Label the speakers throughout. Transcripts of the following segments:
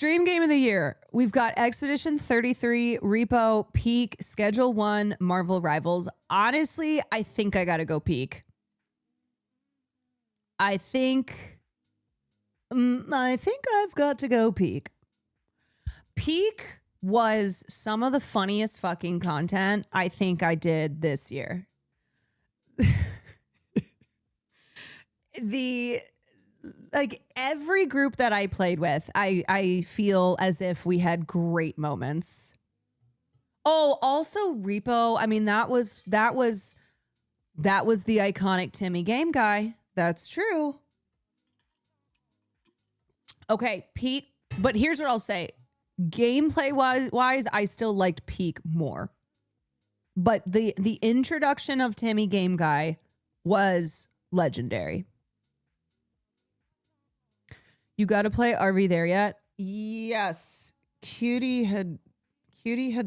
Speaker 1: Stream game of the year. We've got Expedition 33, Repo, Peak, Schedule 1, Marvel Rivals. Honestly, I think I got to go Peak. I think I've got to go Peak. Peak was some of the funniest fucking content I think I did this year. Every group that I played with, I feel as if we had great moments. Oh, also Repo. I mean, that was the iconic Timmy game guy. That's true. Okay, Peak. But here's what I'll say. Gameplay wise, I still liked Peak more. But the introduction of Timmy Game Guy was legendary. You got to play Are We There Yet? Yes. Cutie had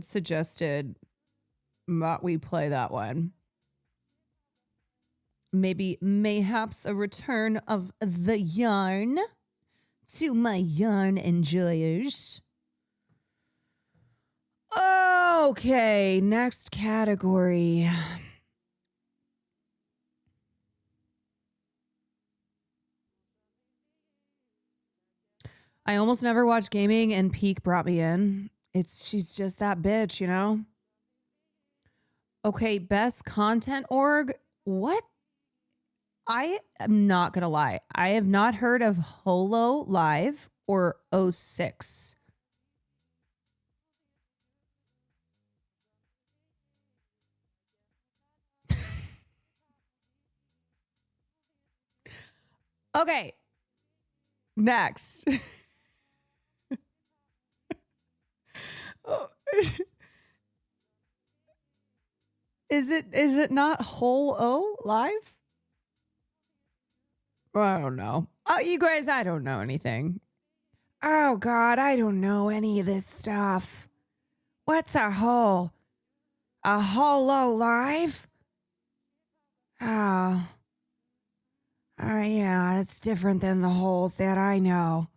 Speaker 1: suggested that we play that one. Mayhaps a return of the yarn to my yarn enjoyers. Okay, next category. I almost never watch gaming and Peak brought me in. She's just that bitch, you know? Okay, best content org. What? I am not going to lie. I have not heard of Holo Live or 06. Okay. Next. Is it not Whole O Live? I don't know. You guys, I don't know anything. Oh God, I don't know any of this stuff. What's a hole? A Holo Live? Oh. Yeah, it's different than the holes that I know.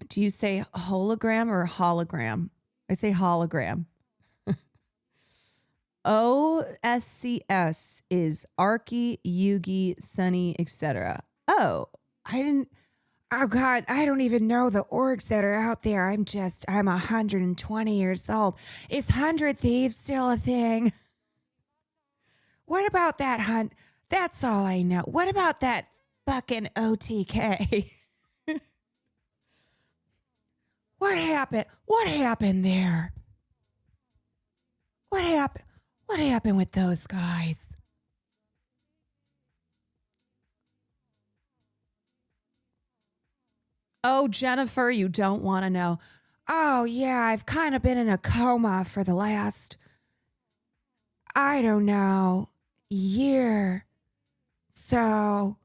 Speaker 1: Do you say hologram or hologram? I say hologram. OSCS is Arky, Yugi, Sunny, etc. Oh, oh God, I don't even know the orgs that are out there. I'm 120 years old. Is 100 Thieves still a thing? What about that hunt? That's all I know. What about that fucking OTK? What happened? What happened there? What happened? What happened with those guys? Oh, Jennifer, you don't want to know. Oh, yeah, I've kind of been in a coma for the last, I don't know, year. So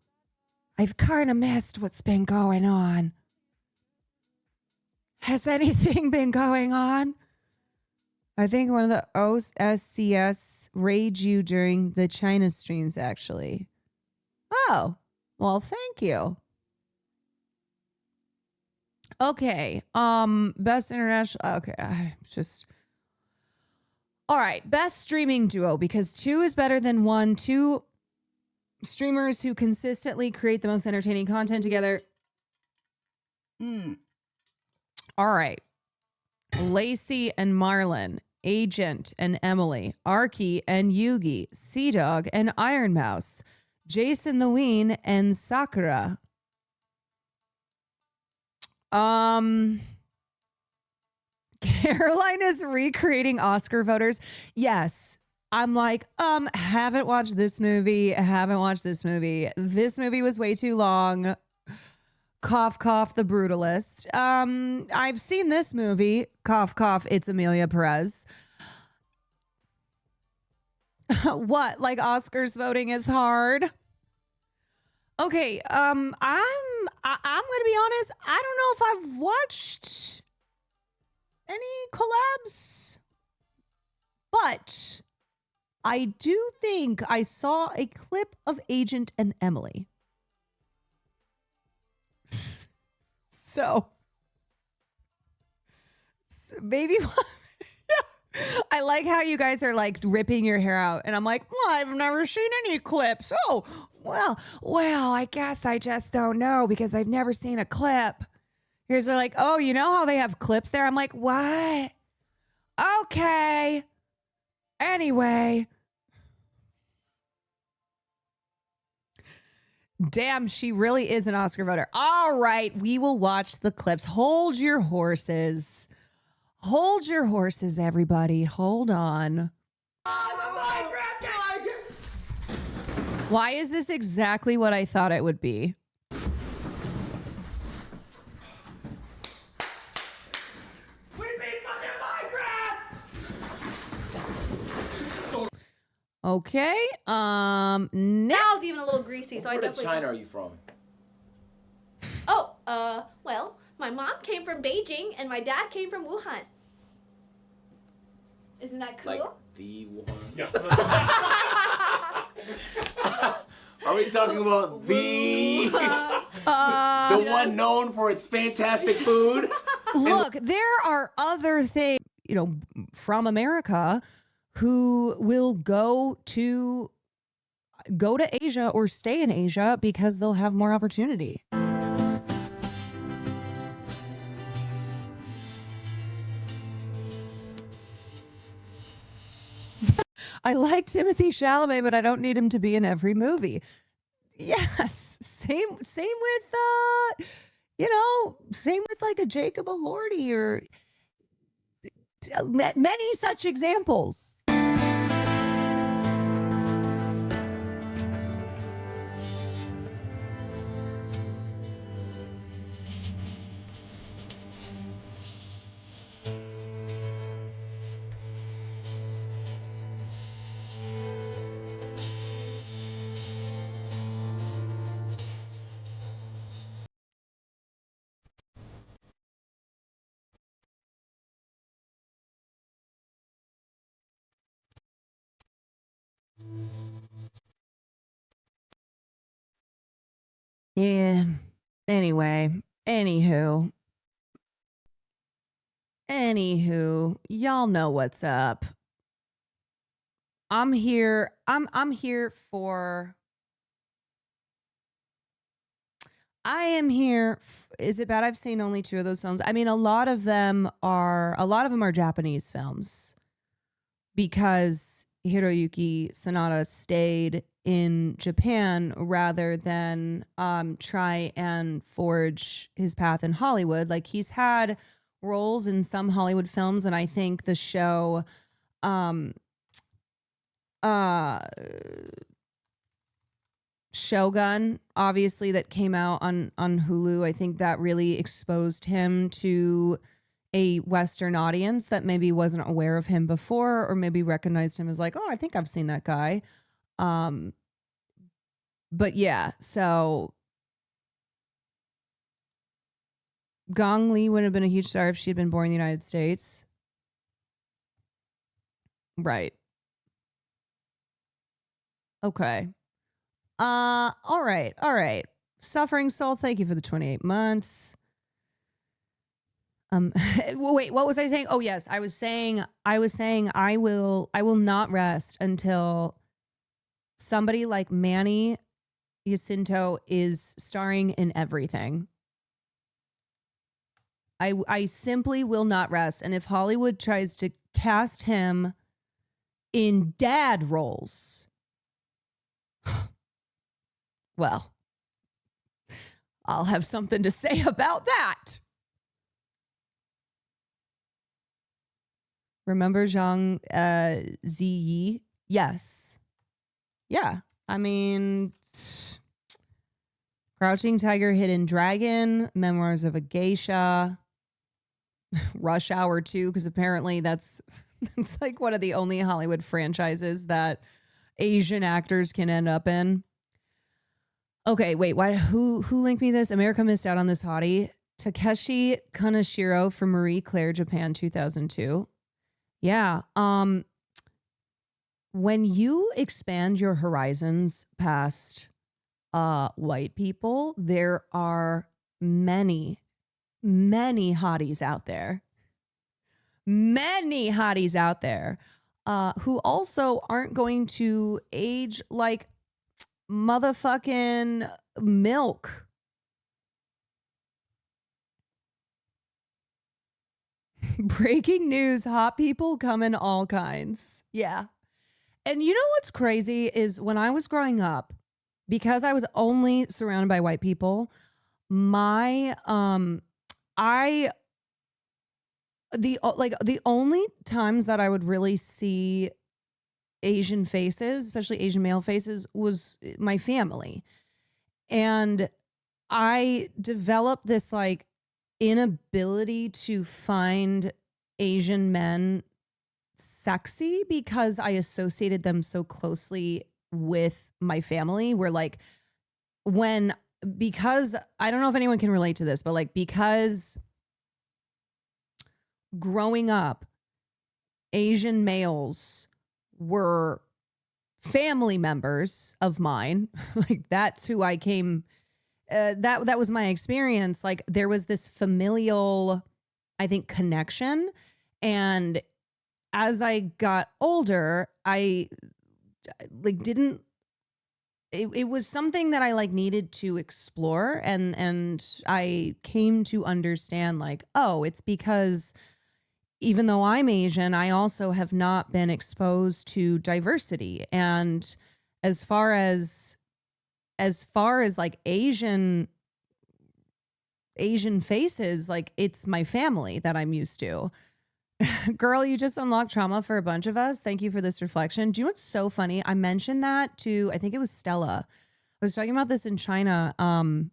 Speaker 1: I've kind of missed what's been going on. Has anything been going on? I think one of the OSCS raid you during the China streams, actually. Oh, well, thank you. Okay. Best international. Okay. All right. Best streaming duo, because 2 is better than 1. 2 streamers who consistently create the most entertaining content together. All right. Lacey and Marlon, Agent and Emily, Arky and Yugi, Sea Dog and Iron Mouse, Jason the Ween and Sakura. Caroline is recreating Oscar voters. Yes. I'm like, haven't watched this movie. This movie was way too long. Cough, cough, The Brutalist. I've seen this movie. Cough, cough, it's Amelia Perez. What? Like Oscars voting is hard? Okay, I'm gonna be honest. I don't know if I've watched any collabs, but I do think I saw a clip of Agent and Emily. So maybe I like how you guys are like ripping your hair out. And I'm like, well, I've never seen any clips. Oh, well, I guess I just don't know because I've never seen a clip. Here's like, oh, you know how they have clips there? I'm like, what? Okay. Anyway. Damn, she really is an Oscar voter. All right, we will watch the clips. Hold your horses. Hold your horses, everybody. Hold on. Why is this exactly what I thought it would be? Okay.
Speaker 2: Now it's even a little greasy, so
Speaker 3: Where
Speaker 2: I
Speaker 3: in
Speaker 2: definitely.
Speaker 3: China are you from?
Speaker 2: Oh, well, my mom came from Beijing and my dad came from Wuhan. Isn't that cool?
Speaker 3: Like the Wuhan? Are we talking about the one known for its fantastic food?
Speaker 1: Look, there are other things, from America who will go to Asia or stay in Asia because they'll have more opportunity. I like Timothy Chalamet, but I don't need him to be in every movie. Yes, same with same with like a Jacob Elordi or many such examples. Yeah. Anyway, anywho, y'all know what's up. I'm here. I'm here for. I am here. Is it bad I've seen only 2 of those films? I mean, a lot of them are Japanese films because Hiroyuki Sanada stayed in Japan rather than try and forge his path in Hollywood. Like, he's had roles in some Hollywood films, and I think the show Shogun, obviously, that came out on Hulu, I think that really exposed him to a Western audience that maybe wasn't aware of him before, or maybe recognized him as like, oh, I think I've seen that guy. But yeah, so Gong Li would have been a huge star if she had been born in the United States. Right. Okay. All right. Suffering Soul, thank you for the 28 months. Wait, what was I saying? Oh yes, I was saying I will not rest until somebody like Manny Jacinto is starring in everything. I simply will not rest. And if Hollywood tries to cast him in dad roles, well, I'll have something to say about that. Remember Zhang Ziyi? Yes. Yeah. I mean, Crouching Tiger, Hidden Dragon, Memoirs of a Geisha, Rush Hour 2, because apparently that's like one of the only Hollywood franchises that Asian actors can end up in. Okay, wait, who linked me this? America Missed Out on This Hottie. Takeshi Kaneshiro from Marie Claire, Japan, 2002. Yeah. When you expand your horizons past white people, there are many many hotties out there. Many hotties out there who also aren't going to age like motherfucking milk. Breaking news, hot people come in all kinds. Yeah. And you know what's crazy is when I was growing up, because I was only surrounded by white people, my the only times that I would really see Asian faces, especially Asian male faces, was my family. And I developed this like inability to find Asian men sexy because I associated them so closely with my family. Where like because I don't know if anyone can relate to this, but like because growing up, Asian males were family members of mine. Like that's who I came. That was my experience. Like there was this familial, I think, connection. And as I got older, I like didn't. It was something that I like needed to explore, and I came to understand like, oh, it's because even though I'm Asian, I also have not been exposed to diversity. And as far as like Asian faces, like it's my family that I'm used to. Girl, you just unlocked trauma for a bunch of us. Thank you for this reflection. Do you know what's so funny? I mentioned that to, I think it was Stella. I was talking about this in China. And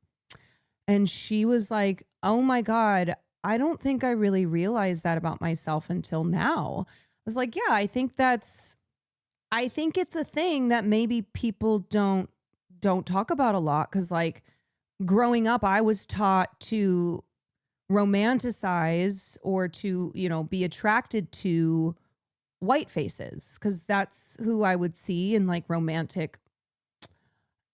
Speaker 1: she was like, oh my God, I don't think I really realized that about myself until now. I was like, yeah, I think it's a thing that maybe people don't talk about a lot. Cause like growing up, I was taught to romanticize or to, be attracted to white faces. Cause that's who I would see in like romantic,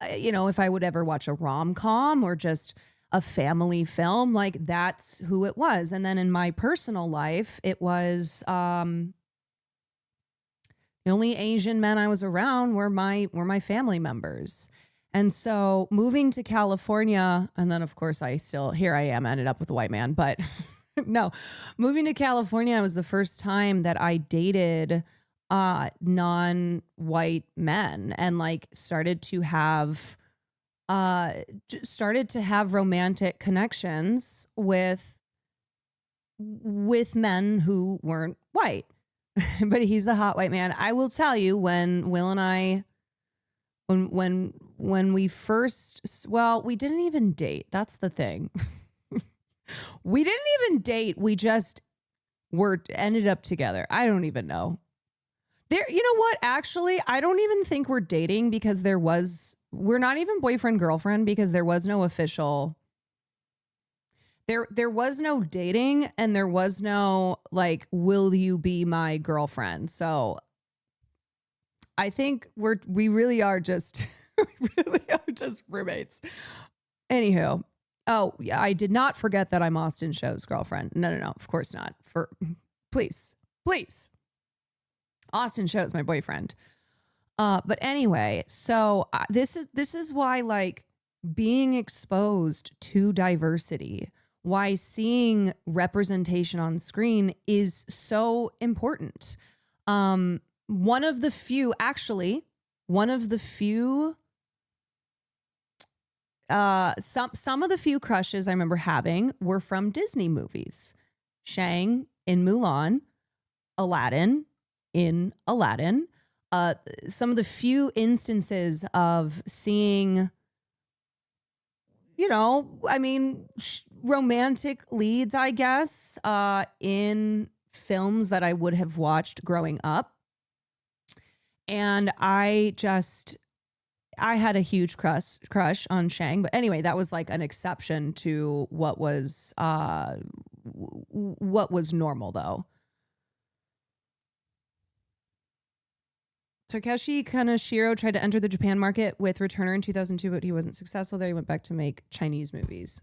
Speaker 1: if I would ever watch a rom-com or just a family film, like that's who it was. And then in my personal life, it was, the only Asian men I was around were my family members. And so moving to California, and then of course here I am, ended up with a white man, but no, moving to California was the first time that I dated non-white men and like started to have romantic connections with men who weren't white. But he's the hot white man. I will tell you, when Will and I, when we first, well, we didn't even date. That's the thing. We didn't even date. We just ended up together. I don't even know. You know what? Actually, I don't even think we're dating because we're not even boyfriend girlfriend because there was no official. There was no dating and there was no like, will you be my girlfriend? So I think we really are just roommates. Anywho, oh yeah, I did not forget that I'm Austin Show's girlfriend. No, of course not. Please, Austin Show's my boyfriend. But anyway, so this is why like being exposed to diversity, why seeing representation on screen is so important. One of the few some of the few crushes I remember having were from Disney movies. Shang in Mulan, Aladdin in Aladdin. Some of the few instances of seeing, romantic leads, I guess, in films that I would have watched growing up. And I had a huge crush on Shang. But anyway, that was like an exception to what was normal, though. Takeshi Kaneshiro tried to enter the Japan market with Returner in 2002, but he wasn't successful there. He went back to make Chinese movies.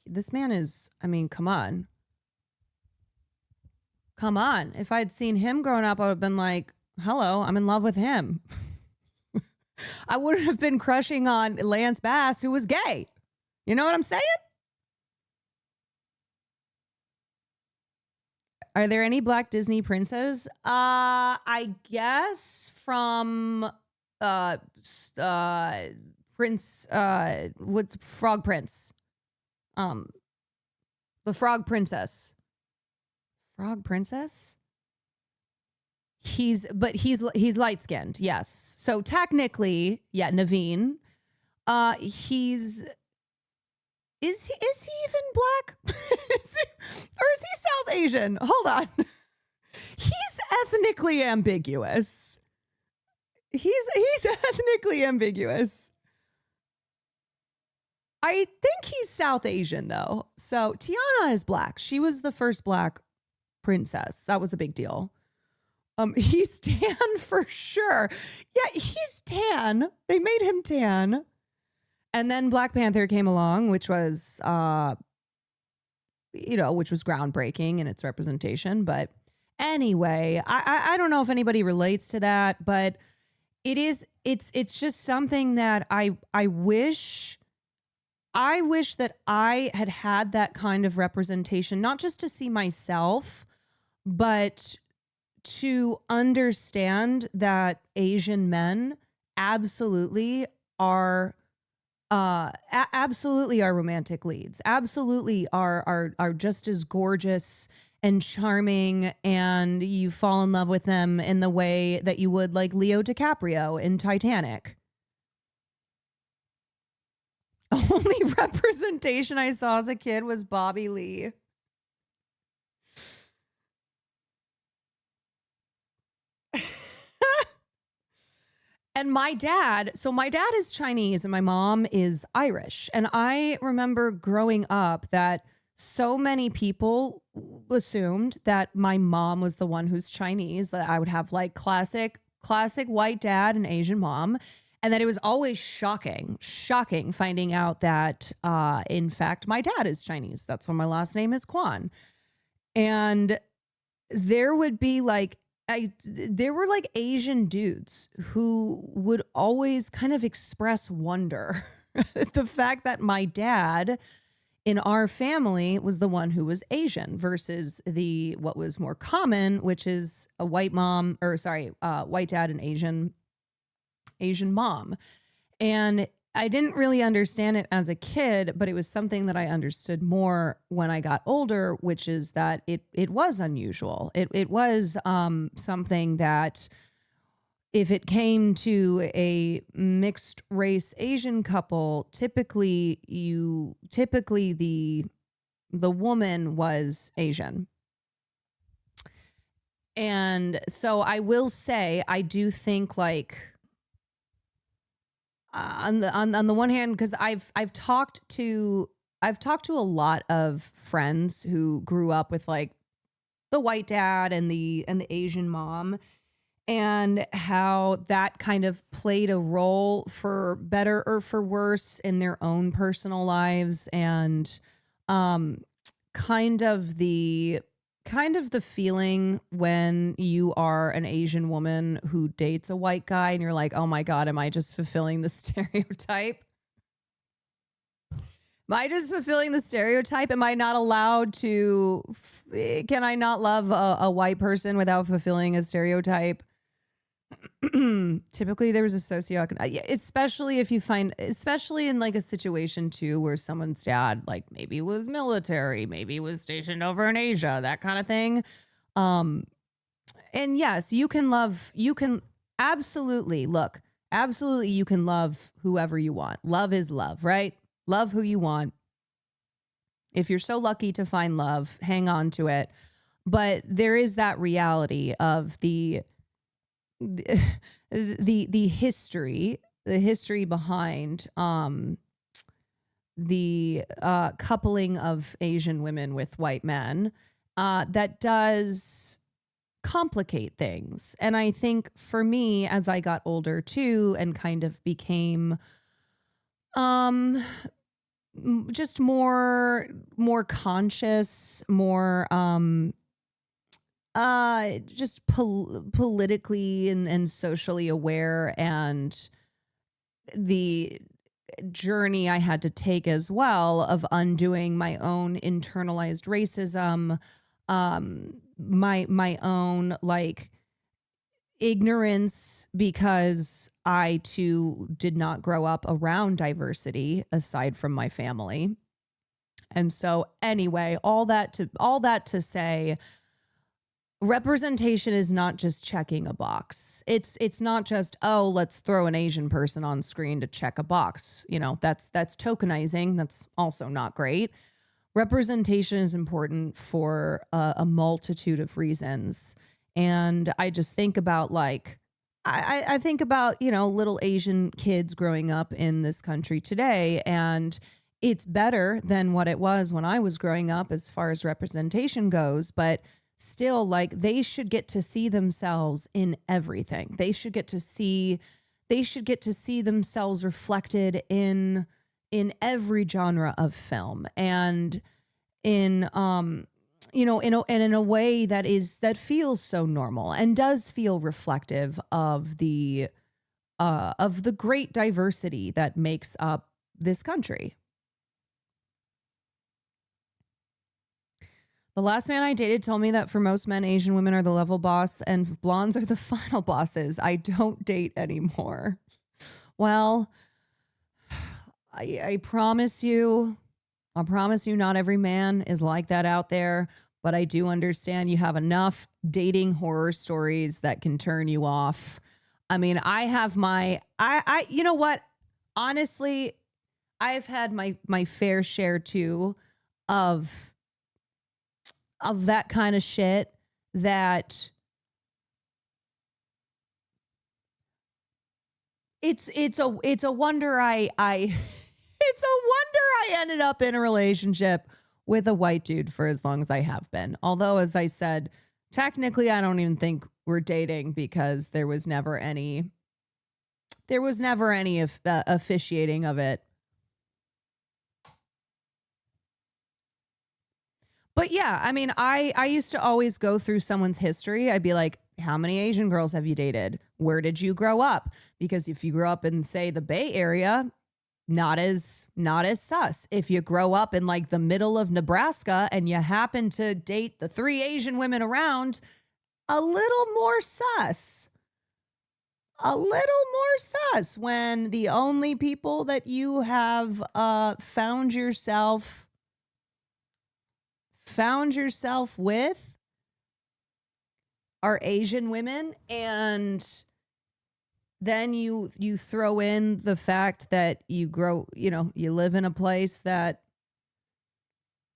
Speaker 1: this man is, I mean, come on. Come on. If I'd seen him growing up, I would have been like, hello, I'm in love with him. I wouldn't have been crushing on Lance Bass, who was gay. You know what I'm saying? Are there any Black Disney princes? I guess from Prince what's Frog Prince. The Frog Princess. Frog Princess? He's light skinned, yes. So technically, yeah, Naveen. He's is he even black? Or is he South Asian? Hold on. He's ethnically ambiguous. He's ethnically ambiguous. I think he's South Asian though. So Tiana is black. She was the first black princess. That was a big deal. He's tan for sure. Yeah, he's tan. They made him tan. And then Black Panther came along, which was which was groundbreaking in its representation. But anyway, I don't know if anybody relates to that, but it's just something that I wish that I had that kind of representation, not just to see myself, but to understand that Asian men absolutely are romantic leads, absolutely are just as gorgeous and charming, and you fall in love with them in the way that you would like Leo DiCaprio in Titanic. Only representation I saw as a kid was Bobby Lee. And my dad is Chinese and my mom is Irish. And I remember growing up that so many people assumed that my mom was the one who's Chinese, that I would have like classic white dad and Asian mom. And that it was always shocking finding out that, in fact, my dad is Chinese. That's why my last name is Kwan. And there would be like, there were like Asian dudes who would always kind of express wonder at the fact that my dad in our family was the one who was Asian versus what was more common, which is a white dad and Asian mom. And I didn't really understand it as a kid, but it was something that I understood more when I got older, which is that it was unusual. It was something that if it came to a mixed race Asian couple, typically the woman was Asian. And so I will say, I do think like, on the one hand, because I've talked to a lot of friends who grew up with like the white dad and the Asian mom, and how that kind of played a role for better or for worse in their own personal lives, and kind of the feeling when you are an Asian woman who dates a white guy and you're like, oh my God, am I just fulfilling the stereotype? Am I just fulfilling the stereotype? Am I not allowed to, can I not love a white person without fulfilling a stereotype? Typically there was a socioeconomic, especially in like a situation too, where someone's dad, like maybe was military, maybe was stationed over in Asia, that kind of thing. And yes, you can absolutely, you can love whoever you want. Love is love, right? Love who you want. If you're so lucky to find love, hang on to it. But there is that reality of the history behind the coupling of Asian women with white men that does complicate things. And I think for me, as I got older too, and kind of became just more conscious, more just politically and socially aware, and the journey I had to take as well of undoing my own internalized racism, my own like ignorance, because I too did not grow up around diversity aside from my family. And so anyway, all that to say, representation is not just checking a box. It's not just, oh, let's throw an Asian person on screen to check a box. You know, that's tokenizing. That's also not great. Representation is important for a multitude of reasons. And I just think about like, I think about, you know, little Asian kids growing up in this country today, and it's better than what it was when I was growing up as far as representation goes. But still, like, they should get to see themselves in everything. They should get to see themselves reflected in every genre of film, and in you know, in a way that feels so normal and does feel reflective of the great diversity that makes up this country. The last man I dated told me that for most men, Asian women are the level boss and blondes are the final bosses. I don't date anymore. Well, I promise you, not every man is like that out there, but I do understand you have enough dating horror stories that can turn you off. I mean, I have you know what? Honestly, I've had my fair share too of that kind of shit that it's a wonder I it's a wonder I ended up in a relationship with a white dude for as long as I have been. Although, as I said, technically I don't even think we're dating, because there was never any officiating of it. But yeah, I mean, I used to always go through someone's history. I'd be like, how many Asian girls have you dated? Where did you grow up? Because if you grew up in, say, the Bay Area, not as sus. If you grow up in like the middle of Nebraska and you happen to date the 3 Asian women around, a little more sus. A little more sus when the only people that you have found yourself with are Asian women, and then you throw in the fact that you live in a place that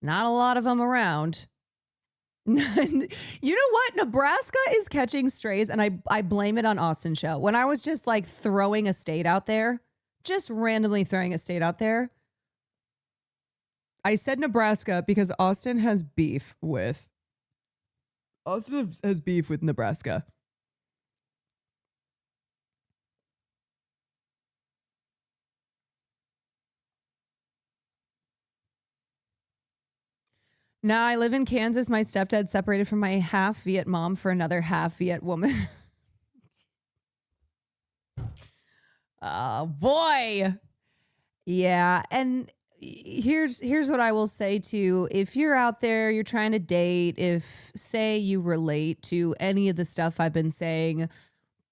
Speaker 1: not a lot of them around. You know what? Nebraska is catching strays, and I blame it on Austin show. When I was just like throwing a state out there, just randomly throwing a state out there, I said Nebraska because Austin has beef with Nebraska. Now I live in Kansas. My stepdad separated from my half Viet mom for another half Viet woman. Oh boy. Yeah. And here's what I will say to you. If you're out there, you're trying to date, if say you relate to any of the stuff I've been saying,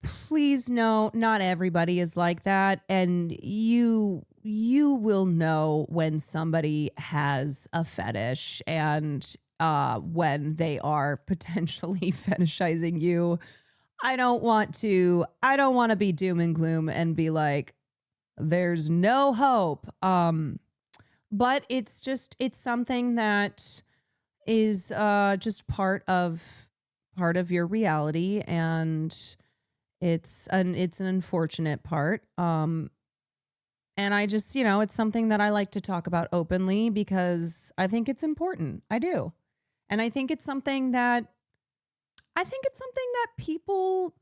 Speaker 1: please know not everybody is like that. And you will know when somebody has a fetish and when they are potentially fetishizing you. I don't want to be doom and gloom and be like, there's no hope. But it's something that is just part of your reality, and it's an unfortunate part. And I just, it's something that I like to talk about openly because I think it's important. I do. And I think it's something that people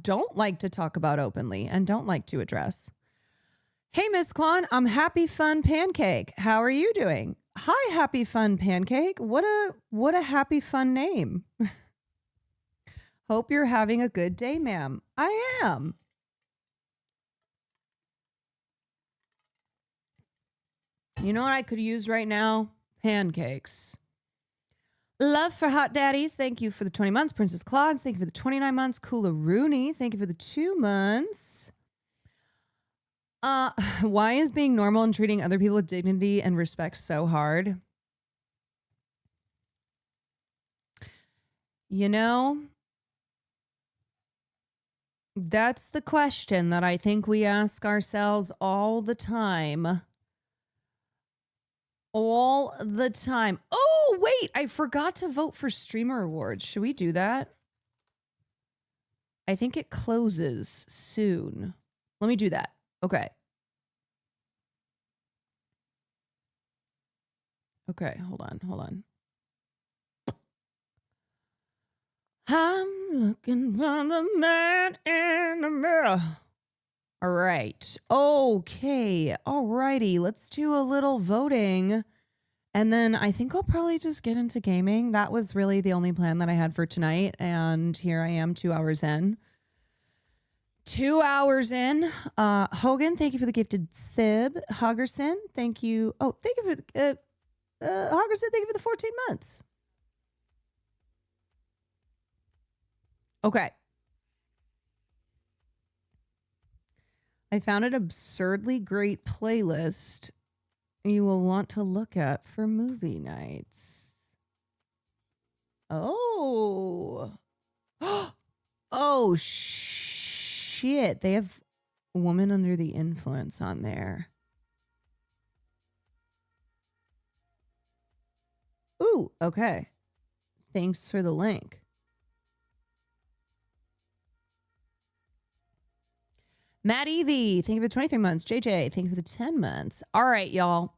Speaker 1: don't like to talk about openly and don't like to address. Hey, Miss Kwan, I'm Happy Fun Pancake. How are you doing? Hi, Happy Fun Pancake. What a happy fun name. Hope you're having a good day, ma'am. I am. You know what I could use right now? Pancakes. Love for Hot Daddies. Thank you for the 20 months. Princess Claude, thank you for the 29 months. Kula Rooney, thank you for the 2 months. Why is being normal and treating other people with dignity and respect so hard? You know, that's the question that I think we ask ourselves all the time. All the time. Oh, wait, I forgot to vote for Streamer Awards. Should we do that? I think it closes soon. Let me do that. Okay. Okay, hold on. I'm looking for the man in the mirror. All right. Okay. All righty. Let's do a little voting. And then I think I'll probably just get into gaming. That was really the only plan that I had for tonight. And here I am 2 hours in. 2 hours in. Hogan, thank you for the gifted sib. Hoggerson, thank you. Oh, thank you for the, Hoggerson, thank you for the 14 months. Okay. I found an absurdly great playlist you will want to look at for movie nights. Oh. Oh, shit. They have Woman Under the Influence on there. Ooh, okay. Thanks for the link. Matt Evie, thank you for the 23 months. JJ, thank you for the 10 months. All right, y'all.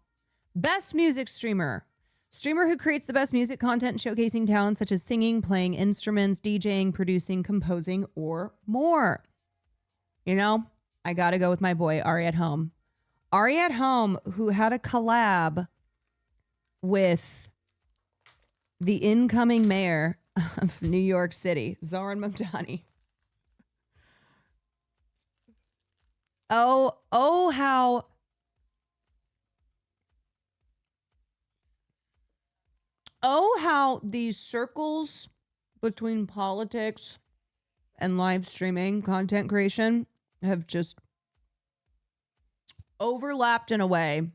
Speaker 1: Best music streamer. Streamer who creates the best music content showcasing talents such as singing, playing instruments, DJing, producing, composing, or more. You know, I got to go with my boy, Ari at Home. Ari at Home, who had a collab with the incoming mayor of New York City, Zoran Mamdani. Oh, how these circles between politics and live streaming content creation have just overlapped in a way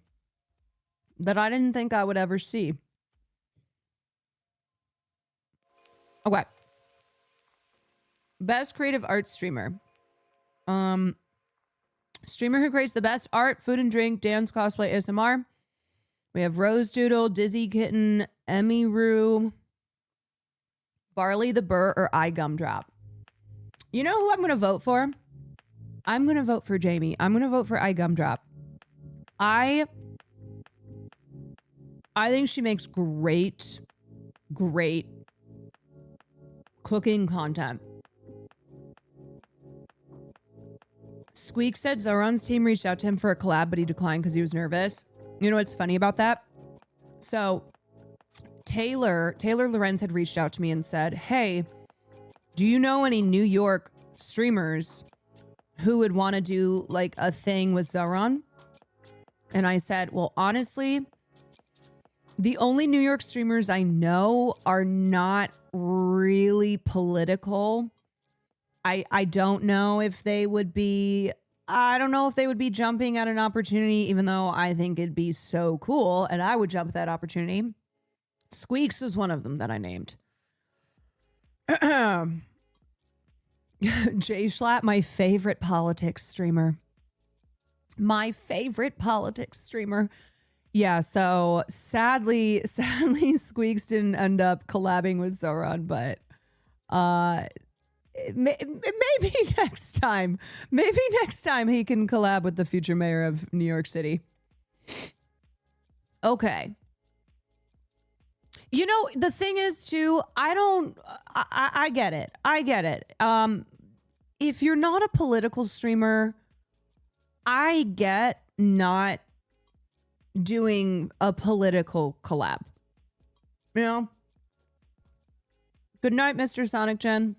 Speaker 1: that I didn't think I would ever see. Okay. Best creative art streamer. Streamer who creates the best art, food and drink, dance, cosplay, ASMR. We have Rose Doodle, Dizzy Kitten, Emmy Roo, Barley the Burr, or I Gumdrop. You know who I'm going to vote for? I'm going to vote for Jamie. I'm going to vote for I Gumdrop. I think she makes great cooking content. Squeak said Zoran's team reached out to him for a collab, but he declined because he was nervous. You know what's funny about that? So Taylor Lorenz had reached out to me and said, hey, do you know any New York streamers who would want to do like a thing with Zoran? And I said, well, honestly, the only New York streamers I know are not really political. I don't know if they would be, jumping at an opportunity, even though I think it'd be so cool and I would jump at that opportunity. Squeaks was one of them that I named. Jay Schlatt, my favorite politics streamer. Yeah, so sadly, Squeaks didn't end up collabing with Zoran, but maybe next time. Maybe next time he can collab with the future mayor of New York City. Okay. You know, the thing is too, I get it. If you're not a political streamer, I get not doing a political collab. You know? Good night, Mr. Sonic Gen.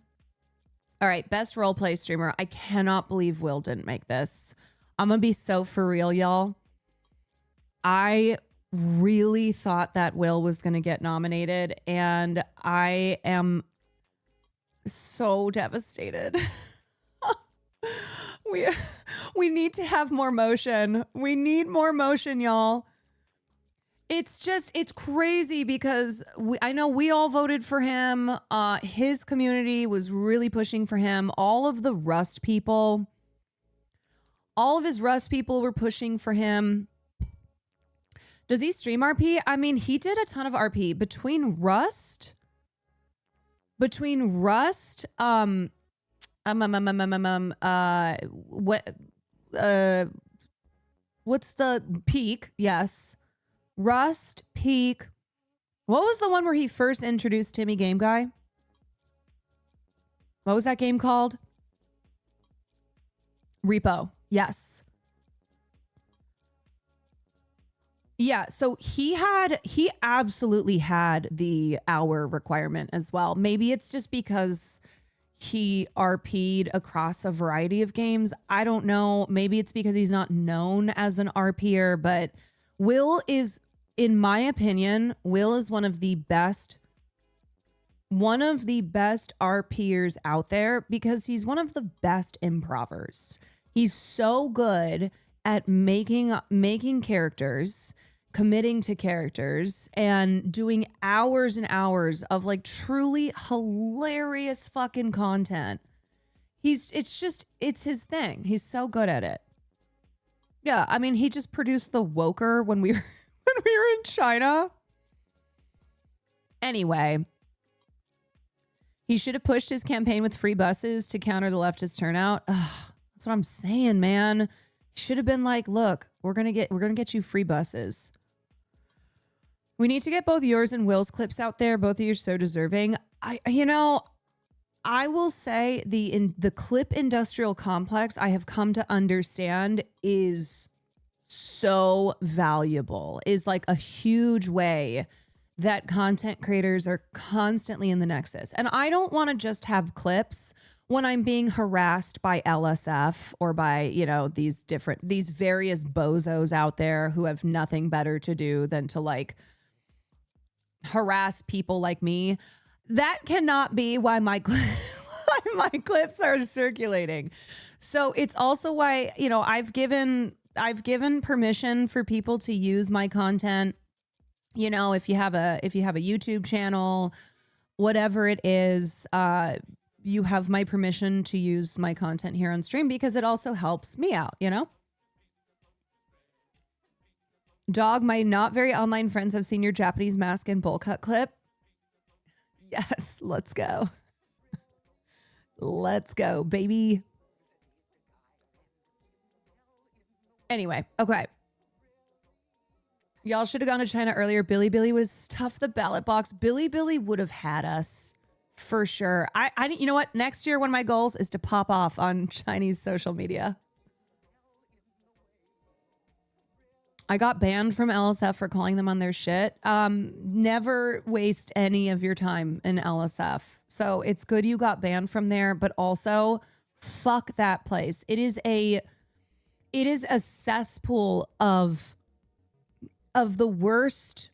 Speaker 1: All right, best roleplay streamer. I cannot believe Will didn't make this. I'm going to be so for real, y'all. I really thought that Will was going to get nominated, and I am so devastated. We need to have more motion. We need more motion, y'all. It's crazy because I know we all voted for him. His community was really pushing for him. All of his Rust people were pushing for him. Does he stream RP? I mean, he did a ton of RP between Rust, what's the Peak? Yes. Rust, Peak. What was the one where he first introduced Timmy Game Guy? What was that game called? Repo. Yes. Yeah, so he absolutely had the hour requirement as well. Maybe it's just because he RP'd across a variety of games. I don't know. Maybe it's because he's not known as an RPer, but Will is, in my opinion, Will is one of the best RPers out there because he's one of the best improvers. He's so good at making characters, committing to characters, and doing hours and hours of like truly hilarious fucking content. It's his thing. He's so good at it. Yeah, I mean, he just produced the Woker when we were in China. Anyway, he should have pushed his campaign with free buses to counter the leftist turnout. Ugh, that's what I'm saying, man. He should have been like, look, we're gonna get you free buses. We need to get both yours and Will's clips out there. Both of you are so deserving. I will say the clip industrial complex I have come to understand is so valuable, is like a huge way that content creators are constantly in the nexus. And I don't want to just have clips when I'm being harassed by LSF or by, these various bozos out there who have nothing better to do than to like harass people like me. That cannot be why my clips are circulating. So it's also why, I've given permission for people to use my content. If you have a YouTube channel, whatever it is, you have my permission to use my content here on stream because it also helps me out, Dog, my not very online friends have seen your Japanese mask and bowl cut clip. Yes, let's go. Let's go, baby. Anyway, okay. Y'all should have gone to China earlier. Billy was stuff the ballot box. Billy would have had us for sure. I you know what? Next year, one of my goals is to pop off on Chinese social media. I got banned from LSF for calling them on their shit. Never waste any of your time in LSF. So it's good you got banned from there, but also fuck that place. It is a cesspool of the worst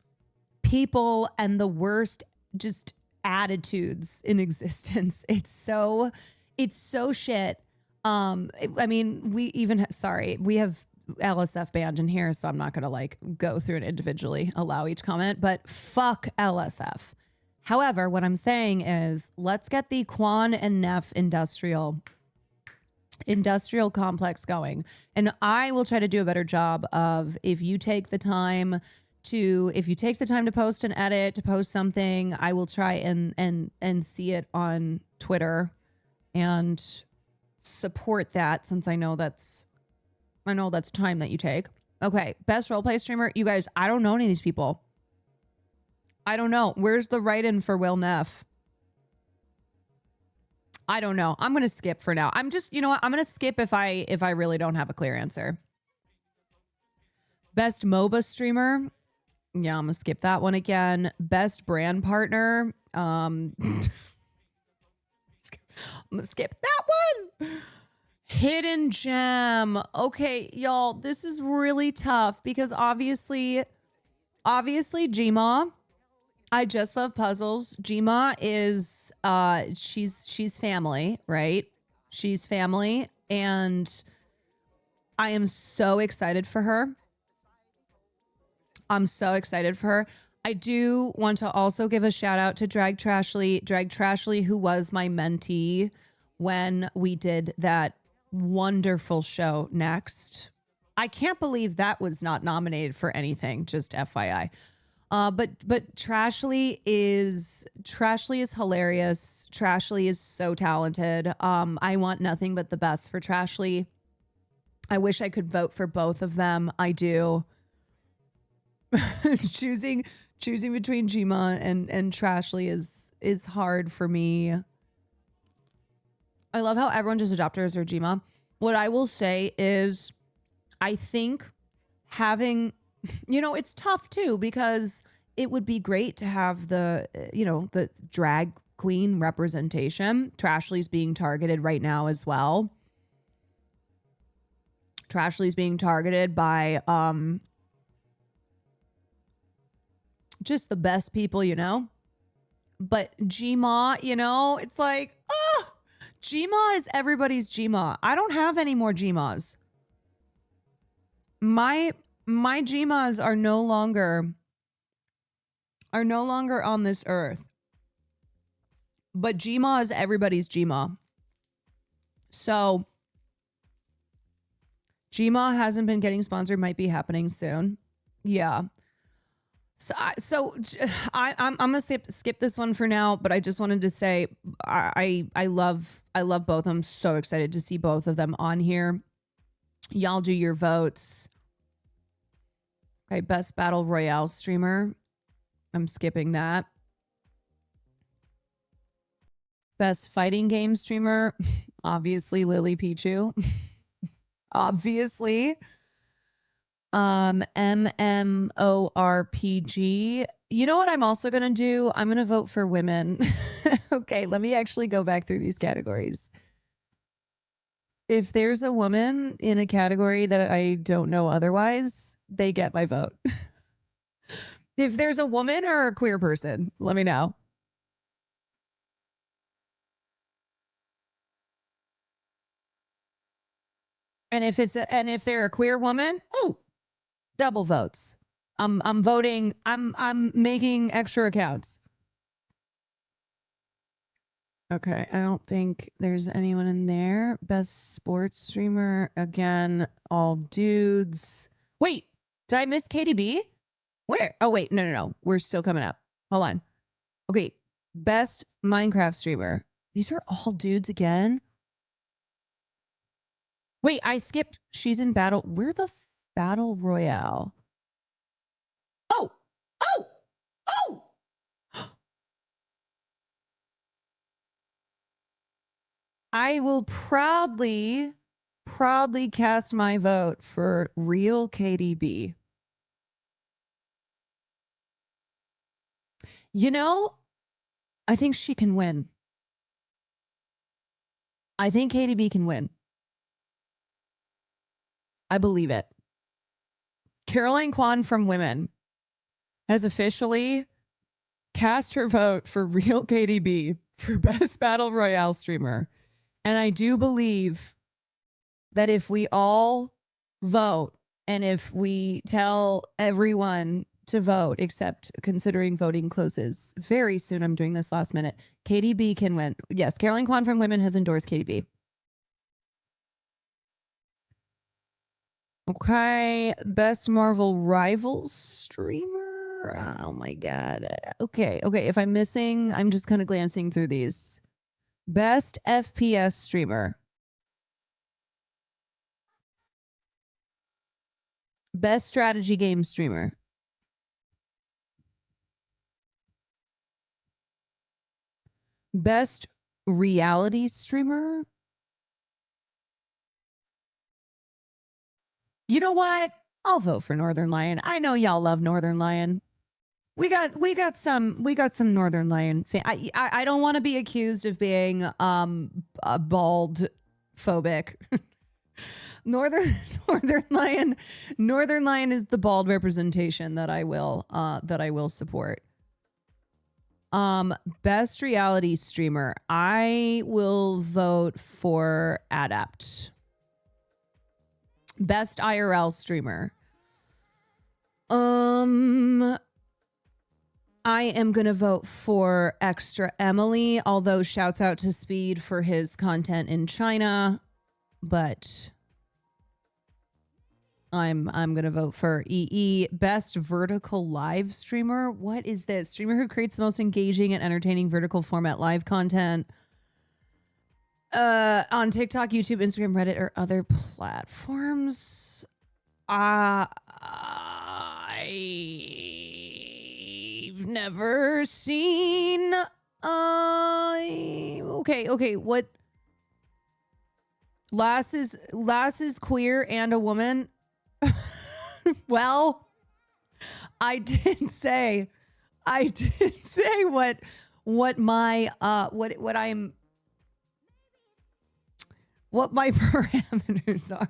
Speaker 1: people and the worst just attitudes in existence. It's so shit. I mean, we have LSF banned in here, so I'm not going to like go through and individually allow each comment, but fuck LSF. However, what I'm saying is let's get the Kwan and Neff industrial complex going. And I will try to do a better job of if you take the time to post and edit, to post something, I will try and see it on Twitter and support that, since I know that's time that you take. Okay, best roleplay streamer. You guys, I don't know any of these people. I don't know. Where's the write-in for Will Neff? I don't know. I'm going to skip for now. I'm just, you know what? I'm going to skip if I really don't have a clear answer. Best MOBA streamer. Yeah, I'm gonna skip that one again. Best brand partner. I'm gonna skip that one. Hidden gem. Okay, y'all, this is really tough because obviously Gma. I just love puzzles. Gma is she's family, right? She's family, and I am so excited for her. I'm so excited for her. I do want to also give a shout out to Drag Trashly, who was my mentee when we did that wonderful show Next. I can't believe that was not nominated for anything, just FYI. But Trashly is hilarious. Trashly is so talented. I want nothing but the best for Trashly. I wish I could vote for both of them. I do. choosing between Gma and Trashly is hard for me. I love how everyone just adopted her as her Gma. What I will say is I think having, it's tough too, because it would be great to have the drag queen representation. Trashly's being targeted right now as well. Trashly's being targeted by just the best people, But Gma, it's like, Gma is everybody's Gma. I don't have any more Gmas. My Gmas are no longer on this earth. But Gma is everybody's Gma. So Gma hasn't been getting sponsored, might be happening soon. Yeah. I'm gonna skip this one for now, but I just wanted to say I love both. I'm so excited to see both of them on here. Y'all do your votes. Okay, best battle royale streamer. I'm skipping that. Best fighting game streamer. Obviously Lily Pichu. Obviously. MMORPG. You know what I'm also going to do? I'm going to vote for women. Okay, let me actually go back through these categories. If there's a woman in a category that I don't know otherwise, they get my vote. If there's a woman or a queer person, let me know. And if they're a queer woman, double votes. I'm voting. I'm making extra accounts. Okay, I don't think there's anyone in there. Best sports streamer, again, all dudes. Wait, did I miss KDB? Where? Oh wait, no. We're still coming up. Hold on. Okay, best Minecraft streamer. These are all dudes again. Wait, I skipped. She's in battle. Where the battle royale? Oh! I will proudly cast my vote for real KDB. I think she can win. I think KDB can win. I believe it. Caroline Kwan from Women has officially cast her vote for real KDB for best battle royale streamer. And I do believe that if we all vote and if we tell everyone to vote, except considering voting closes very soon, I'm doing this last minute, KDB can win. Yes, Caroline Kwan from Women has endorsed KDB. Okay, best Marvel Rivals streamer. Oh my god. Okay. If I'm missing, I'm just kind of glancing through these. Best FPS streamer. Best strategy game streamer. Best reality streamer. You know what? I'll vote for Northern Lion. I know y'all love Northern Lion. We got some Northern Lion fan. I don't want to be accused of being a bald phobic. Northern Lion is the bald representation that I will support. Best reality streamer. I will vote for Adept. Best IRL streamer. I am going to vote for Extra Emily, although shouts out to Speed for his content in China, but I'm going to vote for EE. Best vertical live streamer. What is this? Streamer who creates the most engaging and entertaining vertical format live content on TikTok, YouTube, Instagram, Reddit, or other platforms. I've never seen okay, what? Lass is queer and a woman. Well, I did say what my parameters are.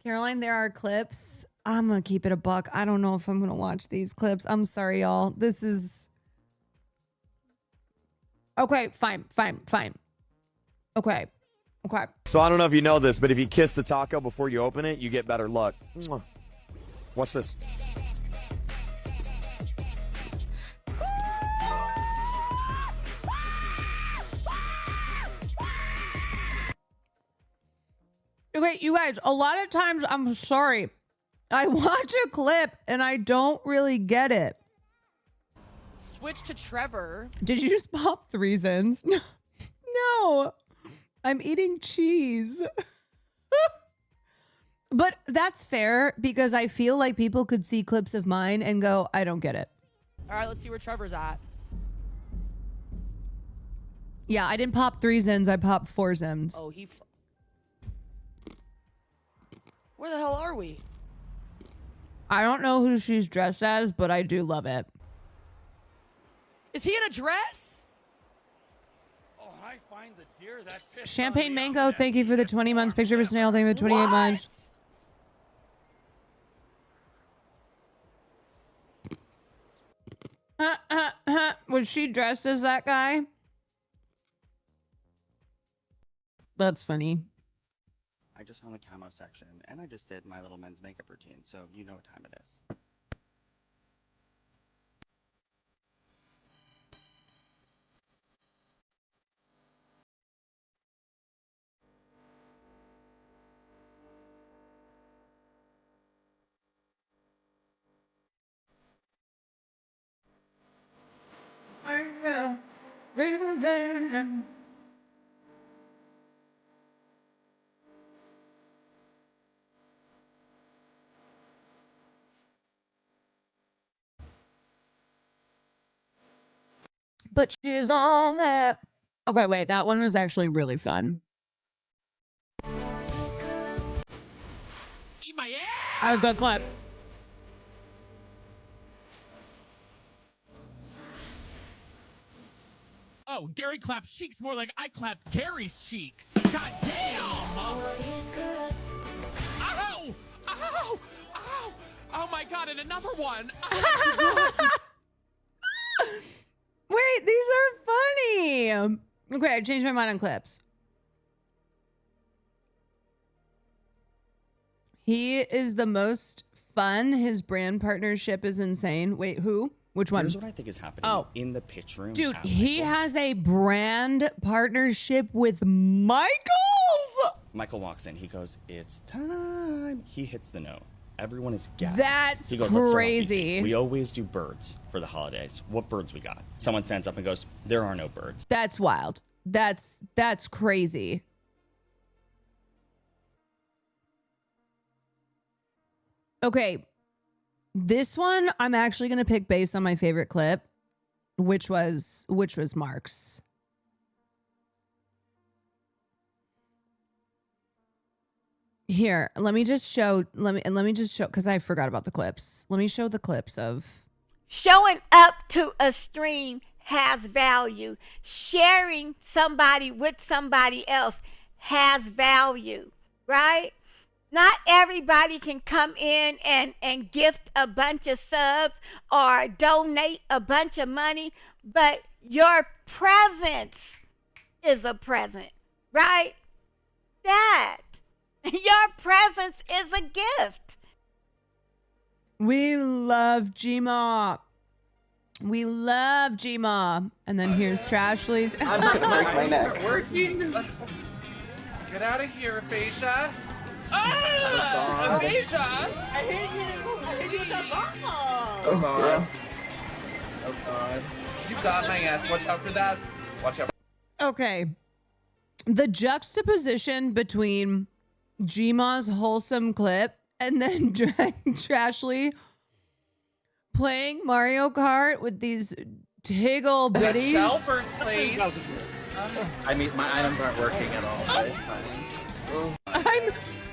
Speaker 1: Caroline, there are clips. I'm gonna keep it a buck. I don't know if I'm gonna watch these clips. I'm sorry, y'all. This is okay. Fine. Okay.
Speaker 4: So I don't know if you know this, but if you kiss the taco before you open it, you get better luck. Mwah. Watch this.
Speaker 1: Okay, you guys, a lot of times, I'm sorry, I watch a clip and I don't really get it.
Speaker 5: Switch to Trevor.
Speaker 1: Did you just pop 3 Zins? No, I'm eating cheese. But that's fair because I feel like people could see clips of mine and go, I don't get it.
Speaker 5: All right, let's see where Trevor's at.
Speaker 1: Yeah, I didn't pop 3 Zins, I popped 4 Zins.
Speaker 5: Oh, where the hell are we?
Speaker 1: I don't know who she's dressed as, but I do love it.
Speaker 5: Is he in a dress?
Speaker 6: Oh, I find the deer that pissed
Speaker 1: Champagne
Speaker 6: on me
Speaker 1: Mango,
Speaker 6: off
Speaker 1: thank you for the 20 months. Picture of a snail, thank you for the 28 months. Was she dressed as that guy? That's funny.
Speaker 7: I just found the camo section, and I just did my little men's makeup routine, so you know what time it is.
Speaker 1: But she's on that. Okay, wait, that one was actually really fun.
Speaker 6: Eat my ass!
Speaker 1: A good clip.
Speaker 6: Oh, Gary claps cheeks more like I clapped Gary's cheeks. God damn! Ow! Ow! Ow! Oh my god, and another one!
Speaker 1: Wait, these are funny. Okay, I changed my mind on clips. He is the most fun. His brand partnership is insane. Wait, who? Which one?
Speaker 7: Here's what I think is happening in the pitch room.
Speaker 1: Dude,
Speaker 7: at
Speaker 1: he
Speaker 7: Michael's.
Speaker 1: has a brand partnership with Michaels.
Speaker 7: Michael walks in. He goes, "It's time." He hits the note. Everyone is gathered.
Speaker 1: That's
Speaker 7: He goes, "Let's start off
Speaker 1: crazy.
Speaker 7: easy. We always do birds for the holidays. What birds we got?" Someone stands up and goes, "There are no birds."
Speaker 1: That's wild. That's crazy. Okay. This one I'm actually going to pick based on my favorite clip, which was Mark's. Here, let me just show because I forgot about the clips. Let me show the clips of
Speaker 8: Showing up to a stream has value. Sharing somebody with somebody else has value, right? Not everybody can come in and gift a bunch of subs or donate a bunch of money, but your presence is a present, right? That. Your presence is a gift.
Speaker 1: We love Gma. We love Gma. And then here's Trashly's.
Speaker 3: My neck.
Speaker 6: Working. Get out of here, Aphasia. Ah! Aphasia!
Speaker 2: I hit you with a ball.
Speaker 6: Oh god. Oh god. You got my ass. Watch out for that. Watch out.
Speaker 1: Okay. The juxtaposition between Gma's wholesome clip and then Trashly playing Mario Kart with these tiggle bitties.
Speaker 6: Shell first, please.
Speaker 3: I mean, my items aren't working at all.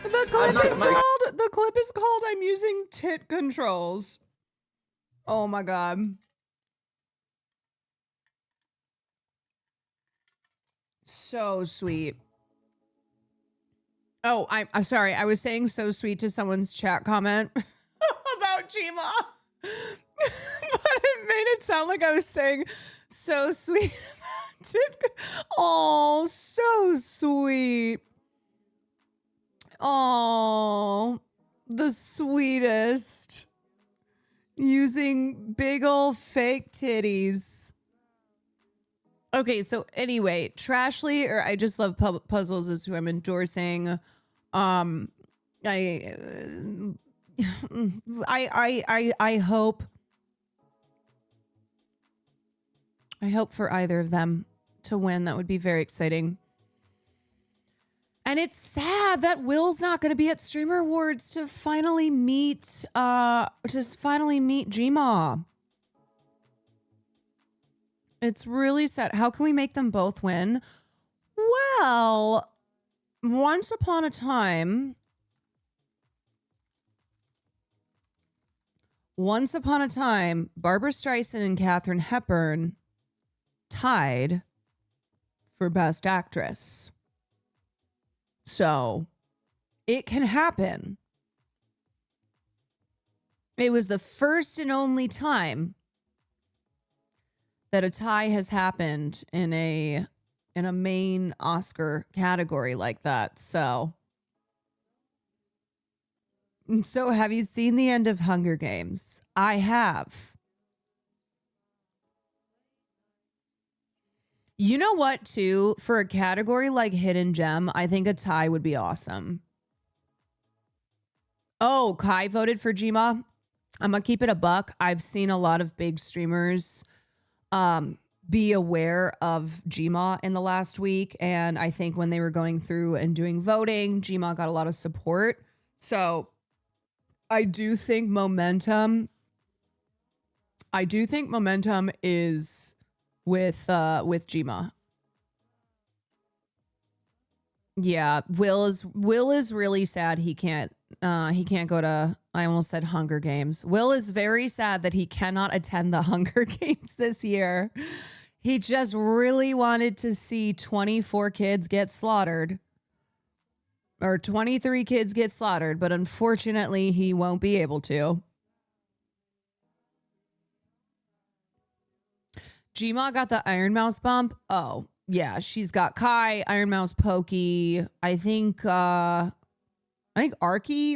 Speaker 1: The clip is called I'm using tit controls. Oh my god. So sweet. Oh, I'm sorry. I was saying so sweet to someone's chat comment about Gma. But it made it sound like I was saying so sweet. Oh, so sweet. Oh, the sweetest. Using big old fake titties. Okay, so anyway, Trashly, or I Just Love Puzzles is who I'm endorsing. I hope for either of them to win. That would be very exciting. And it's sad that Will's not going to be at Streamer Awards to finally meet Gma. It's really sad. How can we make them both win? Well, once upon a time, Barbara Streisand and Katharine Hepburn tied for Best Actress. So it can happen. It was the first and only time that a tie has happened in a main Oscar category like that. So have you seen the end of Hunger Games? I have. You know what, too? For a category like Hidden Gem, I think a tie would be awesome. Oh, Kai voted for Gma. I'm going to keep it a buck. I've seen a lot of big streamers be aware of Gma in the last week. And I think when they were going through and doing voting, Gma got a lot of support. So I do think momentum is with Gma. Yeah, Will is really sad he can't go to, I almost said Hunger Games. Will is very sad that he cannot attend the Hunger Games this year. He just really wanted to see 24 kids get slaughtered. Or 23 kids get slaughtered, but unfortunately he won't be able to. Gma got the Iron Mouse bump. Oh, yeah, she's got Kai, Iron Mouse, Pokey. I think Arky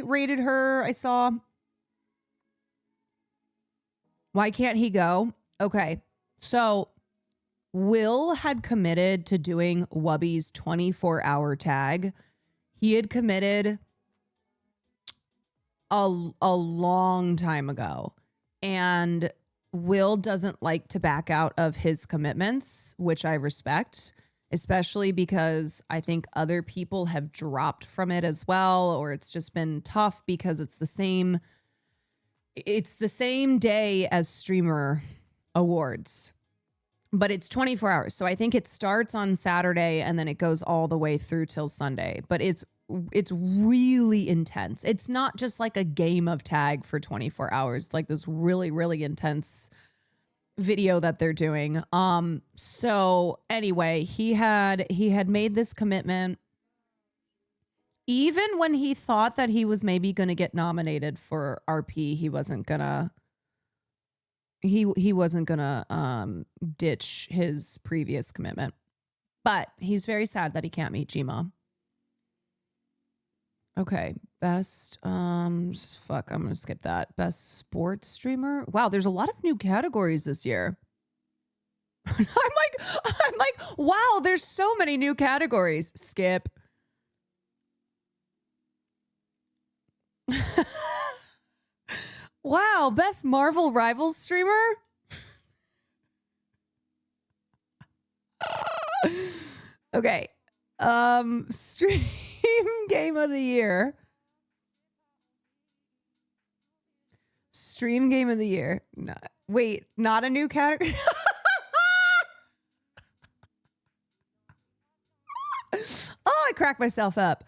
Speaker 1: rated her, I saw. Why can't he go? Okay, so Will had committed to doing Wubby's 24-hour tag. He had committed a long time ago. And Will doesn't like to back out of his commitments, which I respect, especially because I think other people have dropped from it as well, or it's just been tough because it's the same day as Streamer Awards, but it's 24 hours. So I think it starts on Saturday and then it goes all the way through till Sunday, but it's it's really intense. It's not just like a game of tag for 24 hours. It's like this really, really intense video that they're doing. So anyway, he had made this commitment even when he thought that he was maybe going to get nominated for RP. He wasn't gonna ditch his previous commitment. But he's very sad that he can't meet Gma. Okay, best fuck, I'm gonna skip that. Best sports streamer. Wow, there's a lot of new categories this year. I'm like, wow, there's so many new categories. Skip. Wow, best Marvel Rivals streamer. Okay. Stream game of the year. Stream game of the year. No, wait, not a new category. Oh, I cracked myself up.